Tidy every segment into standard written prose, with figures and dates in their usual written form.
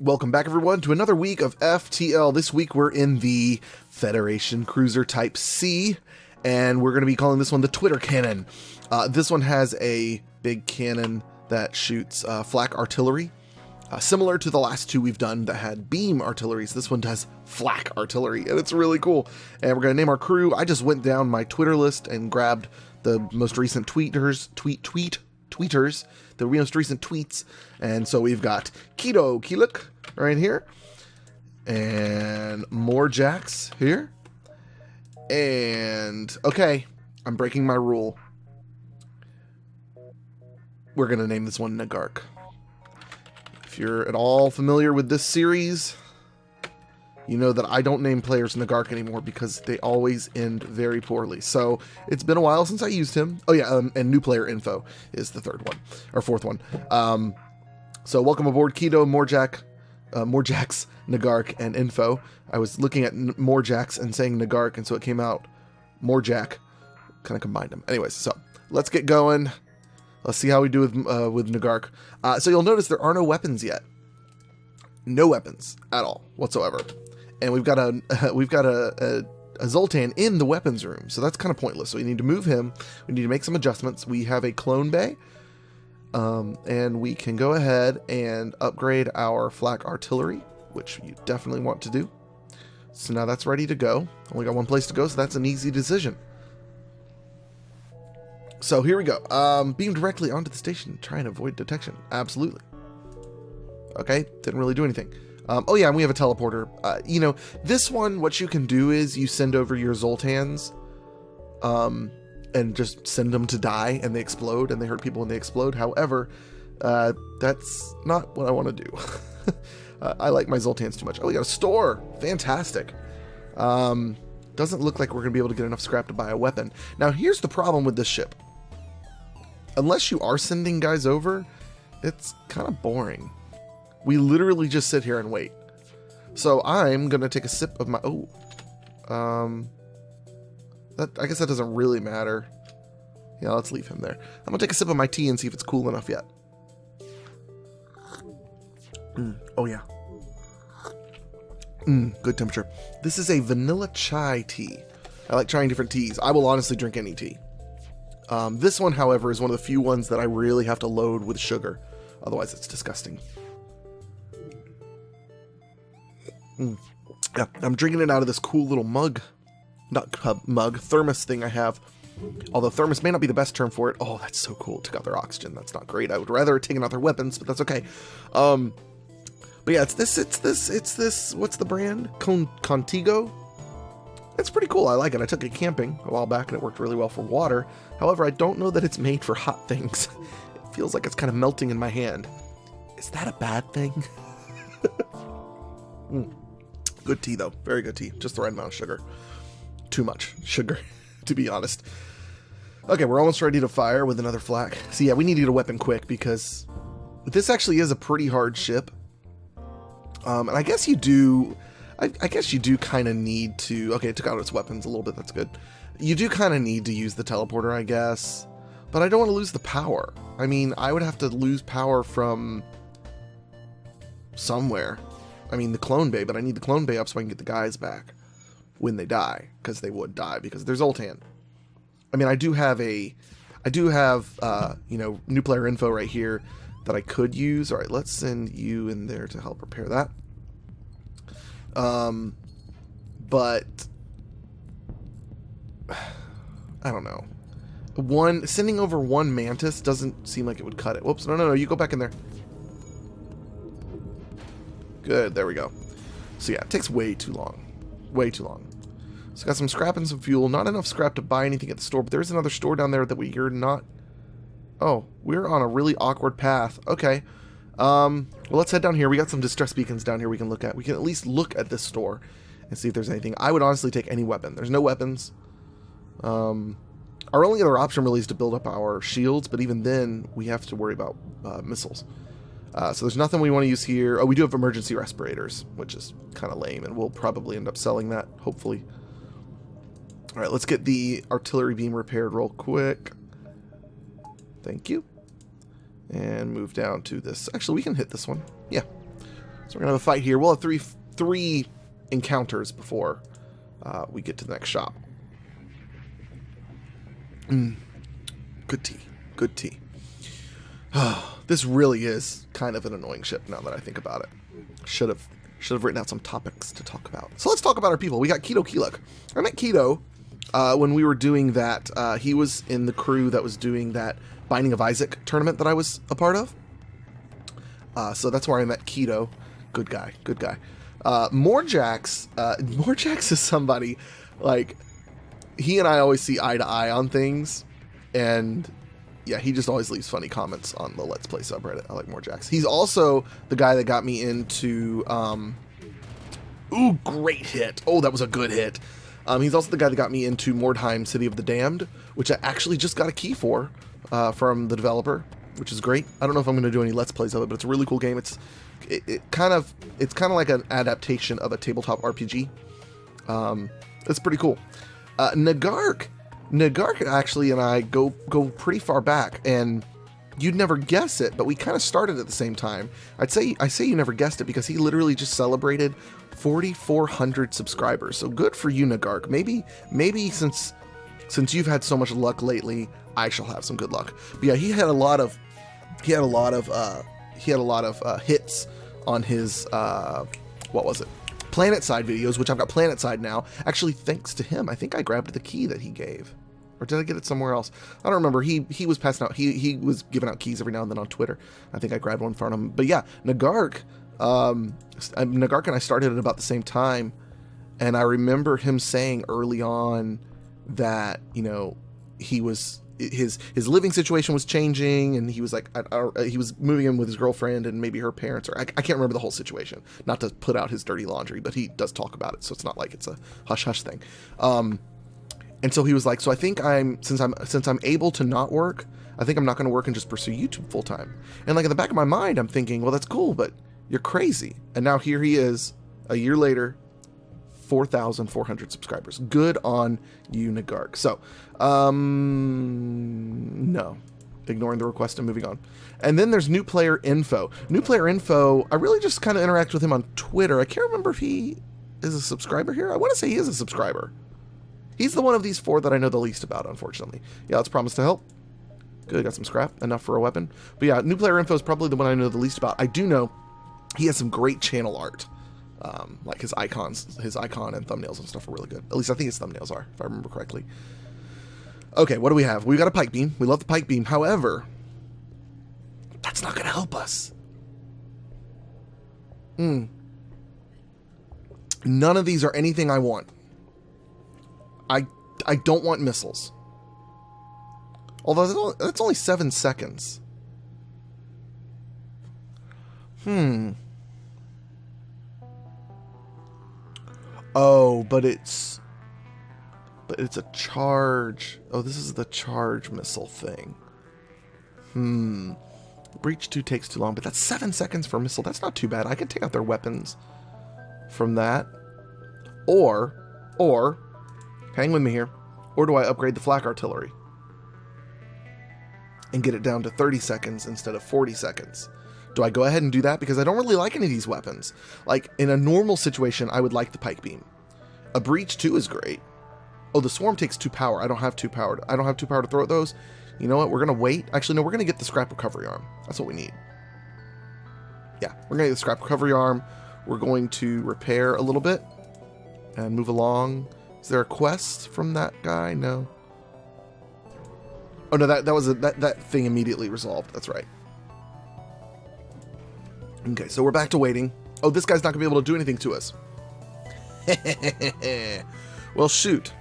Welcome back, everyone, to another week of FTL. This week we're in the Federation Cruiser Type C, and we're going to be calling this one the Twitter Cannon. This one has a big cannon that shoots flak artillery. Similar to the last two we've done that had beam artilleries, this one does flak artillery, and it's really cool. And we're going to name our crew. I just went down my Twitter list and grabbed the most recent tweeters, the most recent tweets. And so we've got Keeluk right here, and more Jacks here. And okay, I'm breaking my rule. We're going to name this one Nagark. If you're at all familiar with this series, you know that I don't name players Nagark anymore because they always end very poorly. So it's been a while since I used him. Oh yeah, and new player info is the third one, or fourth one. So welcome aboard, Keto, Morjacks, Nagark, and info. I was looking at Morjacks and saying Nagark, and so it came out Morjack. Kind of combined them. Anyways, so let's get going. Let's see how we do with Nagark. So you'll notice there are no weapons yet. No weapons at all whatsoever. And we've got a Zoltan in the weapons room, so that's kind of pointless. So we need to move him. We need to make some adjustments. We have a clone bay, and we can go ahead and upgrade our flak artillery, which you definitely want to do. So now that's ready to go. Only got one place to go, so that's an easy decision. So here we go. Beam directly onto the station. Try and avoid detection. Absolutely. Okay, didn't really do anything. Oh yeah, and we have a teleporter. This one, what you can do is you send over your Zoltans, and just send them to die, and they explode, and they hurt people when they explode. However, that's not what I want to do. I like my Zoltans too much. Oh, we got a store. Fantastic. Doesn't look like we're going to be able to get enough scrap to buy a weapon. Now, here's the problem with this ship. Unless you are sending guys over, it's kind of boring. We literally just sit here and wait. So I'm going to take a sip of my... I guess that doesn't really matter. Yeah, let's leave him there. I'm going to take a sip of my tea and see if it's cool enough yet. Oh, yeah. Good temperature. This is a vanilla chai tea. I like trying different teas. I will honestly drink any tea. This one, however, is one of the few ones that I really have to load with sugar. Otherwise, it's disgusting. Yeah, I'm drinking it out of this cool little mug. Not mug, thermos thing I have. Although thermos may not be the best term for it. Oh, that's so cool. Took out their oxygen. That's not great. I would rather have taken out their weapons, but that's okay. But yeah, it's this, what's the brand? Contigo? It's pretty cool. I like it. I took it camping a while back and it worked really well for water. However, I don't know that it's made for hot things. It feels like it's kind of melting in my hand. Is that a bad thing? Good tea though. Very good tea. Just the right amount of sugar. Too much sugar, to be honest. Okay, we're almost ready to fire with another flak. So yeah, we need to get a weapon quick because this actually is a pretty hard ship. And I guess you do... I guess you do kind of need to... Okay, it took out its weapons a little bit. That's good. You do kind of need to use the teleporter, I guess. But I don't want to lose the power. I mean, I would have to lose power from... somewhere. I mean, the clone bay, but I need the clone bay up so I can get the guys back when they die. Because they would die, because there's Zoltan. I mean, I do have, new player info right here that I could use. All right, let's send you in there to help repair that. But I don't know. Sending over one Mantis doesn't seem like it would cut it. Whoops, no, you go back in there. Good, there we go. So yeah, it takes way too long. Way too long. So got some scrap and some fuel. Not enough scrap to buy anything at the store, but there is another store down there that we're not... Oh, we're on a really awkward path. Okay. Well, let's head down here. We got some distress beacons down here we can look at. We can at least look at this store and see if there's anything. I would honestly take any weapon. There's no weapons. Our only other option really is to build up our shields, but even then, we have to worry about missiles. So there's nothing we want to use here. Oh, we do have emergency respirators, which is kind of lame, and we'll probably end up selling that, hopefully. All right, let's get the artillery beam repaired real quick. Thank you. And move down to this. Actually, we can hit this one. Yeah. So we're going to have a fight here. We'll have three encounters before we get to the next shop. Good tea. Good tea. This really is kind of an annoying ship now that I think about it. Should have written out some topics to talk about. So let's talk about our people. We got Keto Keeluk. I met Keto when we were doing that. He was in the crew that was doing that Binding of Isaac tournament that I was a part of. So that's where I met Keto. Good guy. Good guy. Morjax. Morjax is somebody, like, he and I always see eye to eye on things. And yeah, he just always leaves funny comments on the Let's Play subreddit. I like Morjax. He's also the guy that got me into... ooh, great hit. Oh, that was a good hit. He's also the guy that got me into Mordheim City of the Damned, which I actually just got a key for from the developer, which is great. I don't know if I'm going to do any Let's Plays of it, but it's a really cool game. It's kind of like an adaptation of a tabletop RPG. It's pretty cool. Nagark actually and I go pretty far back, and you'd never guess it, but we kind of started at the same time. I say you never guessed it because he literally just celebrated 4,400 subscribers. So good for you, Nagark. Maybe since you've had so much luck lately, I shall have some good luck. But yeah, he had a lot of hits on his what was it? PlanetSide videos, which I've got PlanetSide now. Actually, thanks to him, I think I grabbed the key that he gave. Or did I get it somewhere else? I don't remember. He was passing out. He was giving out keys every now and then on Twitter. I think I grabbed one from him. But yeah, Nagark and I started at about the same time, and I remember him saying early on that, you know, he was his living situation was changing, and he was like he was moving in with his girlfriend and maybe her parents, or I can't remember the whole situation. Not to put out his dirty laundry, but he does talk about it, so it's not like it's a hush hush thing. And so he was like, so I think since I'm able to not work, I think I'm not going to work and just pursue YouTube full time. And like in the back of my mind, I'm thinking, well, that's cool, but you're crazy. And now here he is, a year later, 4,400 subscribers. Good on you, Nagark. So, no. Ignoring the request and moving on. And then there's New Player Info. New Player Info, I really just kind of interact with him on Twitter. I can't remember if he is a subscriber here. I want to say he is a subscriber. He's the one of these four that I know the least about, unfortunately. Yeah, let's promise to help. Good, got some scrap. Enough for a weapon. But yeah, New Player Info is probably the one I know the least about. I do know he has some great channel art. Like his icon and thumbnails and stuff are really good. At least I think his thumbnails are, if I remember correctly. Okay, what do we have? We got a pike beam. We love the pike beam. However, that's not going to help us. None of these are anything I want. I don't want missiles. Although that's only 7 seconds. Oh, but it's a charge. Oh, this is the charge missile thing. Breach 2 takes too long, but that's 7 seconds for a missile. That's not too bad. I can take out their weapons from that. Or, hang with me here. Or do I upgrade the flak artillery and get it down to 30 seconds instead of 40 seconds? Do I go ahead and do that? Because I don't really like any of these weapons. Like, in a normal situation, I would like the pike beam. A breach 2 is great. Oh, the swarm takes 2 power. I don't have 2 power. I don't have 2 power to throw at those. You know what? We're going to wait. Actually, no, we're going to get the scrap recovery arm. That's what we need. Yeah, we're going to get the scrap recovery arm. We're going to repair a little bit and move along. Is there a quest from that guy? No. Oh, no, that thing immediately resolved. That's right. Okay, so we're back to waiting. Oh, this guy's not going to be able to do anything to us. Well, shoot.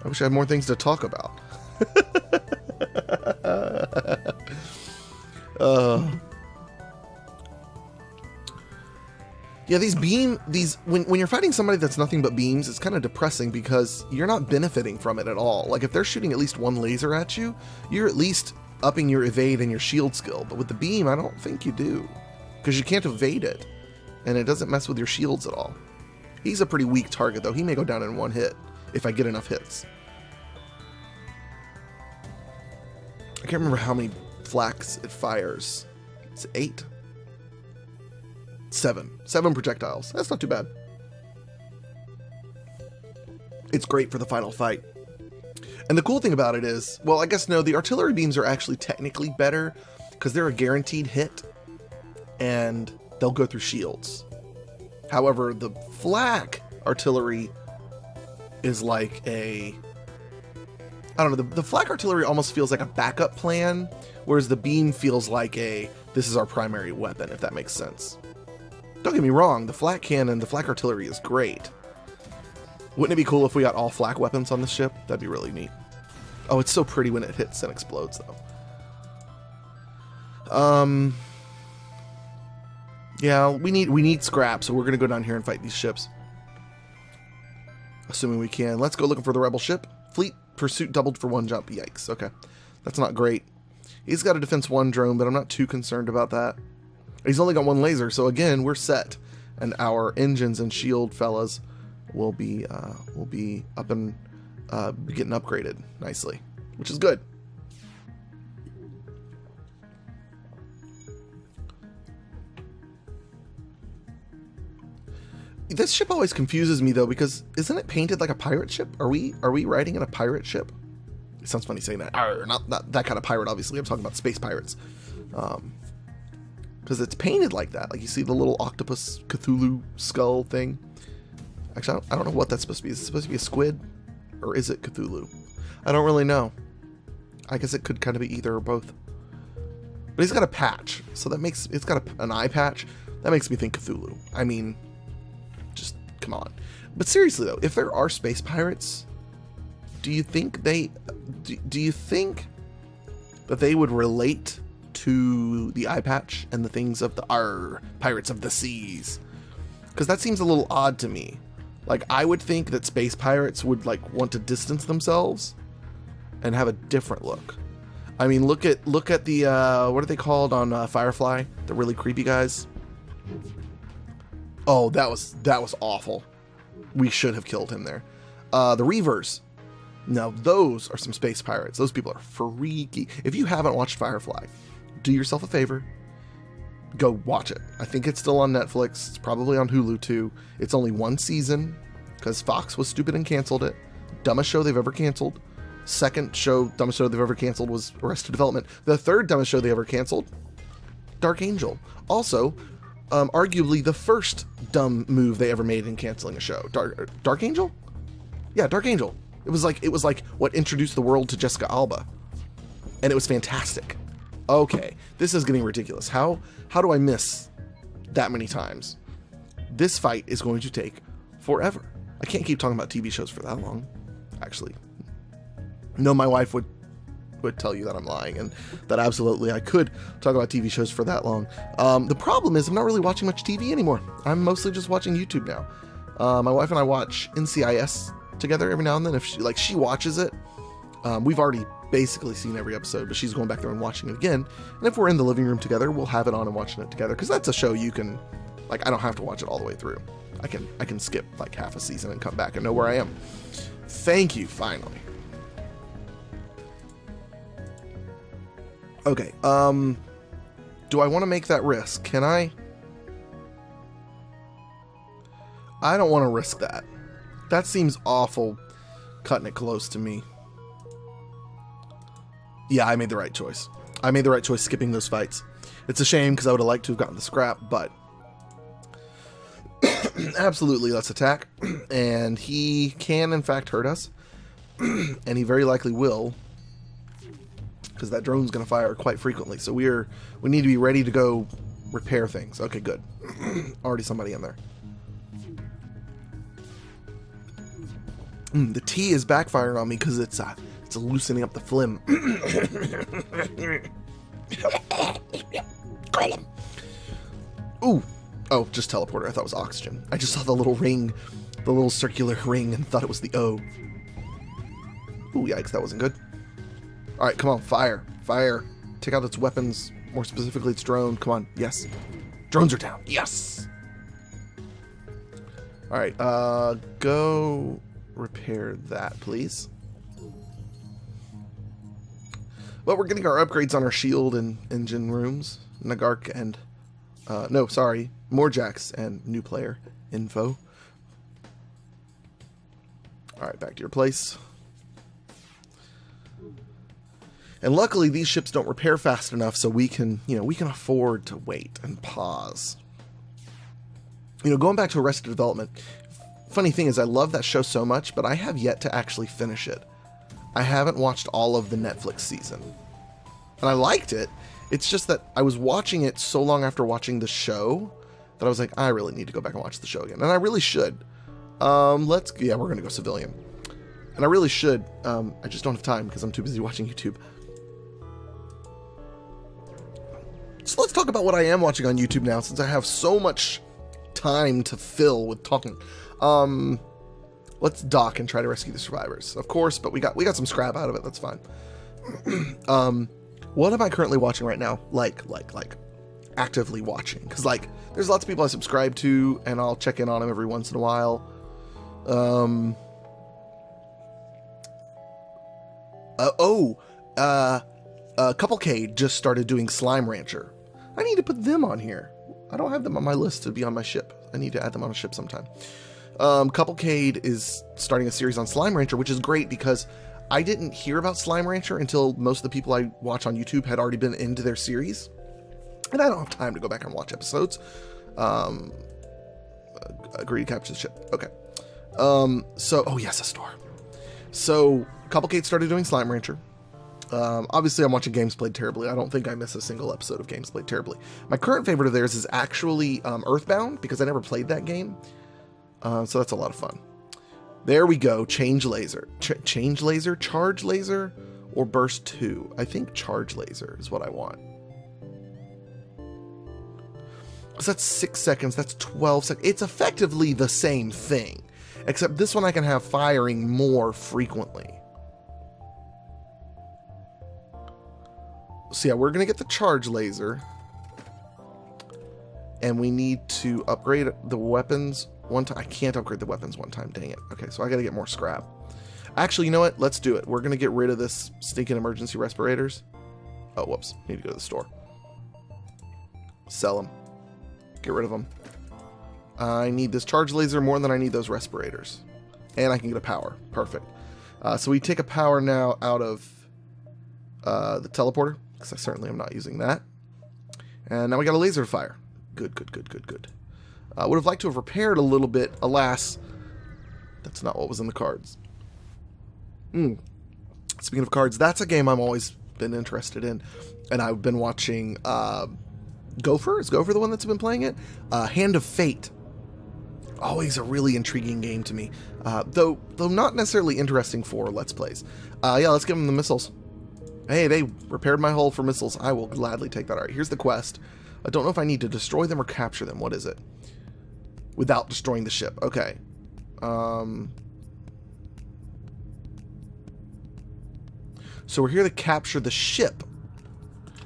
I wish I had more things to talk about. Yeah, when you're fighting somebody that's nothing but beams, it's kind of depressing because you're not benefiting from it at all. Like, if they're shooting at least one laser at you, you're at least upping your evade and your shield skill. But with the beam, I don't think you do. Because you can't evade it. And it doesn't mess with your shields at all. He's a pretty weak target, though. He may go down in one hit if I get enough hits. I can't remember how many flaks it fires. It's 8. 7 projectiles. That's not too bad. It's great for the final fight. And the cool thing about it is, well, I guess no, the artillery beams are actually technically better because they're a guaranteed hit and they'll go through shields. However, the flak artillery is like a, I don't know, the flak artillery almost feels like a backup plan, whereas the beam feels like this is our primary weapon, if that makes sense. Don't get me wrong, the flak cannon, the flak artillery is great. Wouldn't it be cool if we got all flak weapons on the ship? That'd be really neat. Oh, it's so pretty when it hits and explodes, though. Yeah, we need scrap, so we're gonna go down here and fight these ships. Assuming we can. Let's go looking for the rebel ship. Fleet pursuit doubled for 1 jump. Yikes. Okay. That's not great. He's got a defense 1 drone, but I'm not too concerned about that. He's only got 1 laser, so again, we're set. And our engines and shield fellas will be up and getting upgraded nicely, which is good. This ship always confuses me though, because isn't it painted like a pirate ship? Are we riding in a pirate ship? It sounds funny saying that. Not that kind of pirate, obviously. I'm talking about space pirates. Because it's painted like that. Like you see the little octopus Cthulhu skull thing. Actually, I don't know what that's supposed to be. Is it supposed to be a squid? Or is it Cthulhu? I don't really know. I guess it could kind of be either or both. But he's got a patch. So that makes... It's got an eye patch. That makes me think Cthulhu. I mean... Just, come on. But seriously though, if there are space pirates... Do you think they... Do you think that they would relate to the eye patch and the things of the Pirates of the Seas? Because that seems a little odd to me. Like, I would think that space pirates would, like, want to distance themselves and have a different look. I mean, look at the, what are they called on Firefly? The really creepy guys? Oh, that was awful. We should have killed him there. The Reavers. Now, those are some space pirates. Those people are freaky. If you haven't watched Firefly, do yourself a favor. Go watch it. I think it's still on Netflix. It's probably on Hulu too. It's only 1 season because Fox was stupid and canceled it. Dumbest show they've ever canceled. Second dumbest show they've ever canceled was Arrested Development. The third dumbest show they ever canceled, Dark Angel. Also, arguably the first dumb move they ever made in canceling a show. Dark Angel? Yeah, Dark Angel. It was like what introduced the world to Jessica Alba. And it was fantastic. Okay, this is getting ridiculous. How do I miss that many times? This fight is going to take forever. I can't keep talking about TV shows for that long. Actually, no, my wife would tell you that I'm lying, and that absolutely I could talk about TV shows for that long. The problem is I'm not really watching much TV anymore. I'm mostly just watching YouTube now. My wife and I watch NCIS together every now and then. If she watches it, we've already basically seen every episode, but she's going back there and watching it again. And if we're in the living room together, we'll have it on and watching it together, because that's a show you can, like, I don't have to watch it all the way through. I can skip like half a season and come back and know where I am. Thank you, finally. Okay, do I want to make that risk? Can I? I don't want to risk that. That seems awful, cutting it close to me. Yeah, I made the right choice. I made the right choice skipping those fights. It's a shame because I would have liked to have gotten the scrap, but absolutely, let's attack. And he can, in fact, hurt us. And he very likely will, because that drone's going to fire quite frequently. So we need to be ready to go repair things. Okay, good. Already somebody in there. The tea is backfiring on me because it's loosening up the phlegm. Ooh. Oh, just teleporter. I thought it was oxygen. I just saw the little ring, the little circular ring, and thought it was the O. Ooh, yikes, that wasn't good. Alright, come on, fire. Fire. Take out its weapons, more specifically its drone. Come on, yes. Drones are down. Yes! Alright, go repair that, please. Well, we're getting our upgrades on our shield and engine rooms. Nagark and No, sorry. More jacks and new player info. Alright, back to your place. And luckily, these ships don't repair fast enough, so we can, we can afford to wait and pause. Going back to Arrested Development, funny thing is I love that show so much, but I have yet to actually finish it. I haven't watched all of the Netflix season. And I liked it. It's just that I was watching it so long after watching the show that I was like, I really need to go back and watch the show again. And I really should. We're going to go civilian. And I really should. I just don't have time because I'm too busy watching YouTube. So let's talk about what I am watching on YouTube now, since I have so much time to fill with talking. Let's dock and try to rescue the survivors, of course, but we got some scrap out of it. That's fine. What am I currently watching right now? Like actively watching, because there's lots of people I subscribe to, and I'll check in on them every once in a while. Couplecade just started doing Slime Rancher. I need to put them on here. I don't have them on my list to be on my ship. I need to add them on a ship sometime. Couplecade is starting a series on Slime Rancher, which is great because I didn't hear about Slime Rancher until most of the people I watch on YouTube had already been into their series. And I don't have time to go back and watch episodes. Agree to capture the ship. Okay. Oh yes, a store. So Couplecade started doing Slime Rancher. Obviously, I'm watching Games Played Terribly. I don't think I miss a single episode of Games Played Terribly. My current favorite of theirs is actually Earthbound, because I never played that game. So that's a lot of fun. There we go. Change laser. Change laser? Charge laser? Or burst 2? I think charge laser is what I want. Because that's 6 seconds. That's 12 seconds. It's effectively the same thing. Except this one I can have firing more frequently. So yeah, we're going to get the charge laser. And we need to upgrade the weapons one time. I can't upgrade the weapons one time. Dang it. Okay, so I got to get more scrap. Actually, you know what? Let's do it. We're going to get rid of this stinking emergency respirators. Oh, whoops. Need to go to the store. Sell them. Get rid of them. I need this charge laser more than I need those respirators. And I can get a power. Perfect. So we take a power now out of the teleporter, because I certainly am not using that. And now we got a laser to fire. Good. Would have liked to have repaired a little bit. Alas, that's not what was in the cards. Speaking of cards, that's a game I've always been interested in. And I've been watching Gopher. Is Gopher the one that's been playing it? Hand of Fate. Always a really intriguing game to me. Though not necessarily interesting for Let's Plays. Yeah, let's give them the missiles. Hey, they repaired my hull for missiles. I will gladly take that. All right, here's the quest. I don't know if I need to destroy them or capture them. What is it? Without destroying the ship. Okay. So we're here to capture the ship.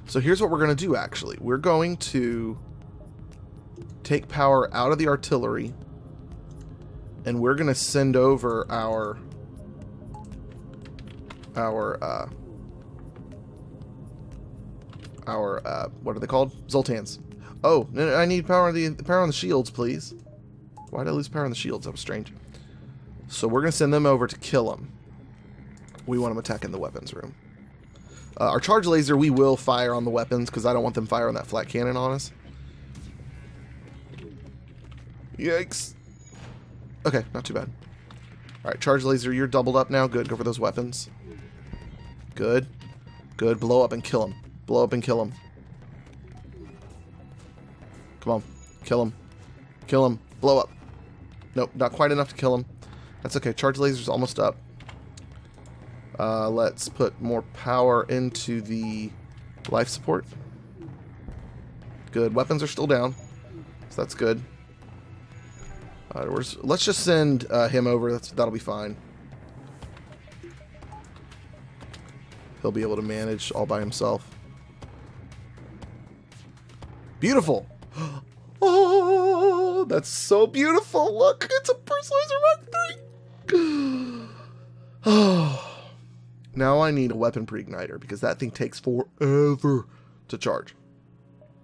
So here's what we're going to do, actually. We're going to take power out of the artillery. And we're going to send over our what are they called? Zoltans. Oh, I need power on the shields, please. Why did I lose power on the shields? That was strange. So we're going to send them over to kill them. We want them attacking the weapons room. Our charge laser, we will fire on the weapons, because I don't want them firing that flat cannon on us. Yikes. Okay, not too bad. Alright, charge laser, you're doubled up now. Good, go for those weapons. Good. Good, blow up and kill them. Blow up and kill him. Come on. Kill him. Kill him. Blow up. Nope, not quite enough to kill him. That's okay. Charge laser's almost up. Let's put more power into the life support. Good. Weapons are still down. So that's good. Let's just send him over. That'll be fine. He'll be able to manage all by himself. Beautiful. Oh, that's so beautiful. Look, it's a personalizer Mark III. Oh. Now I need a weapon pre-igniter because that thing takes forever to charge.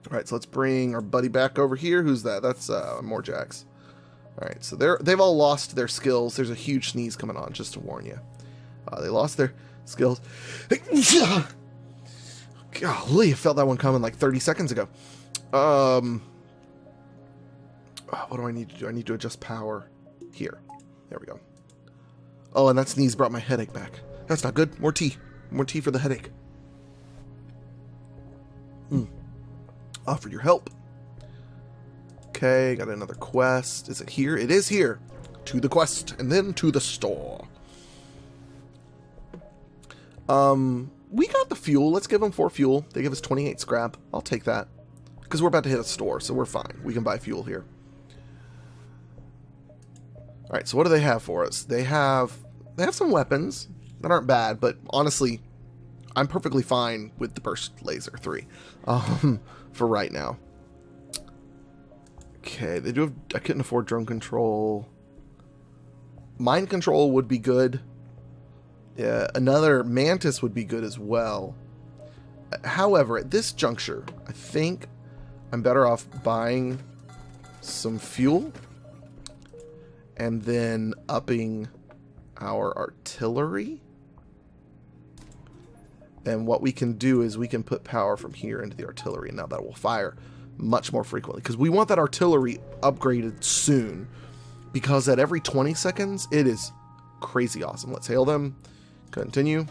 All right, so let's bring our buddy back over here. Who's that? That's more Jacks. All right, so they've all lost their skills. There's a huge sneeze coming on, just to warn you. They lost their skills. Golly, I felt that one coming like 30 seconds ago. What do I need to do? I need to adjust power here. There we go. Oh, and that sneeze brought my headache back. That's not good. More tea. More tea for the headache. Offer your help. Okay, got another quest. Is it here? It is here. To the quest, and then to the store. We got the fuel. Let's give them 4 fuel. They give us 28 scrap. I'll take that. Because we're about to hit a store, so we're fine. We can buy fuel here. Alright, so what do they have for us? They have some weapons that aren't bad, but honestly, I'm perfectly fine with the burst laser 3 for right now. Okay, they do have... I couldn't afford drone control. Mind control would be good. Yeah, another mantis would be good as well. However, at this juncture, I think I'm better off buying some fuel and then upping our artillery. And what we can do is we can put power from here into the artillery, and now that will fire much more frequently, because we want that artillery upgraded soon, because at every 20 seconds it is crazy awesome. Let's hail them. Continue.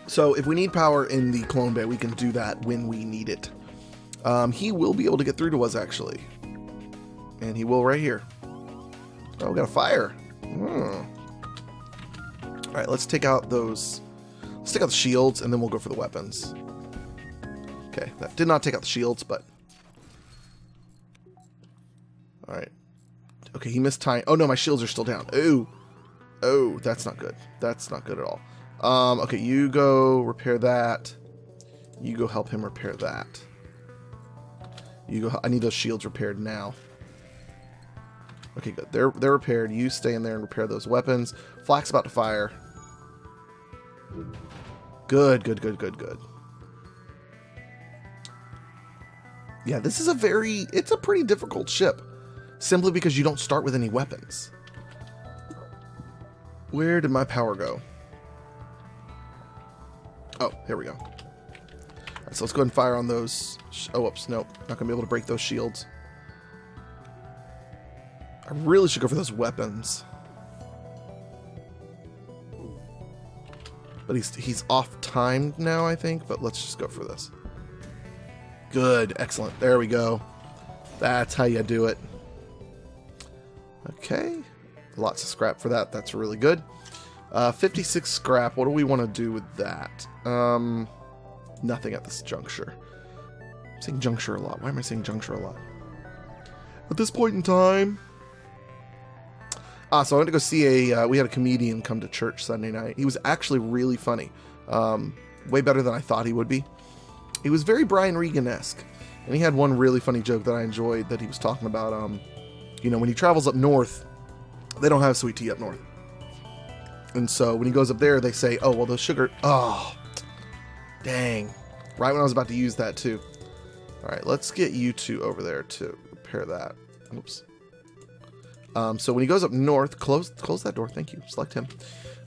So if we need power in the clone bay, we can do that when we need it. He will be able to get through to us, actually. And he will right here. Oh, we got a fire. Alright, let's take out those... Let's take out the shields, and then we'll go for the weapons. Okay, that did not take out the shields, but... Alright. Okay, he missed time. Oh, no, my shields are still down. Ooh. Oh, that's not good. That's not good at all. Okay, you go repair that. You go help him repair that. You go... I need those shields repaired now. Okay, good. They're repaired. You stay in there and repair those weapons. Flak's about to fire. Good, good, good, good, good. Yeah, this is it's a pretty difficult ship. Simply because you don't start with any weapons. Where did my power go? Oh, here we go. Alright, so let's go ahead and fire on those. Oh, oops, nope. Not going to be able to break those shields. I really should go for those weapons. But he's off-timed now, I think. But let's just go for this. Good. Excellent. There we go. That's how you do it. Okay. Lots of scrap for that. That's really good. 56 scrap. What do we want to do with that? Nothing at this juncture. I'm saying juncture a lot. Why am I saying juncture a lot? At this point in time... so I went to go see we had a comedian come to church Sunday night. He was actually really funny. Way better than I thought he would be. He was very Brian Regan-esque. And he had one really funny joke that I enjoyed that he was talking about, when he travels up north, they don't have sweet tea up north. And so when he goes up there, they say, oh, well, the sugar... Oh, dang. Right when I was about to use that, too. All right, let's get you two over there to repair that. Oops. So when he goes up north, close that door. Thank you. Select him.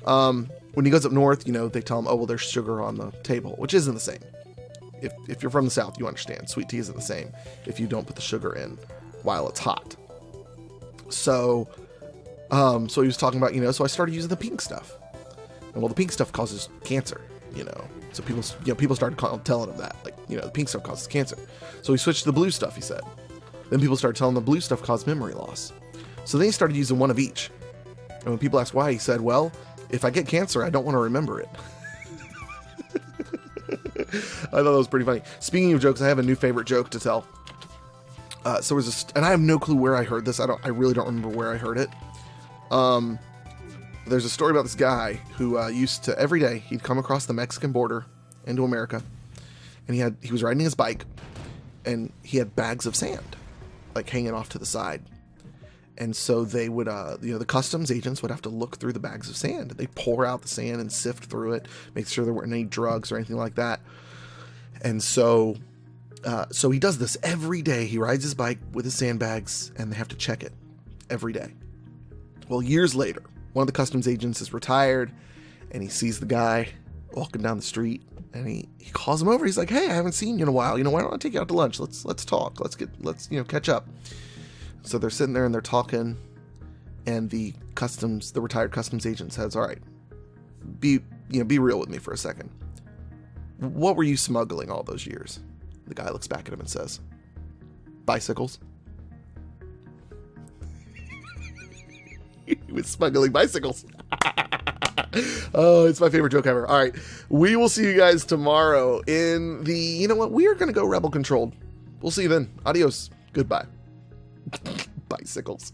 When he goes up north, they tell him, oh, well, there's sugar on the table, which isn't the same. If you're from the South, you understand. Sweet tea isn't the same if you don't put the sugar in while it's hot. So he was talking about, so I started using the pink stuff. And well, the pink stuff causes cancer, So people started telling him that, the pink stuff causes cancer. So he switched to the blue stuff, he said. Then people started telling him the blue stuff caused memory loss. So then he started using one of each. And when people asked why, he said, well, if I get cancer, I don't want to remember it. I thought that was pretty funny. Speaking of jokes, I have a new favorite joke to tell. So and I have no clue where I heard this. I really don't remember where I heard it. There's a story about this guy who used to, every day, he'd come across the Mexican border into America. And he was riding his bike. And he had bags of sand, hanging off to the side. And so they would, the customs agents would have to look through the bags of sand. They'd pour out the sand and sift through it, make sure there weren't any drugs or anything like that. And so he does this every day. He rides his bike with his sandbags, and they have to check it every day. Well, years later, one of the customs agents is retired, and he sees the guy walking down the street, and he calls him over. He's like, "Hey, I haven't seen you in a while. Why don't I take you out to lunch? Let's talk. Let's catch up." So they're sitting there and they're talking, and the retired customs agent says, "All right, be real with me for a second. What were you smuggling all those years?" The guy looks back at him and says, "Bicycles." He was smuggling bicycles. Oh, it's my favorite joke ever. All right, we will see you guys tomorrow in the, you know what? We are going to go rebel controlled. We'll see you then. Adios. Goodbye. Bicycles.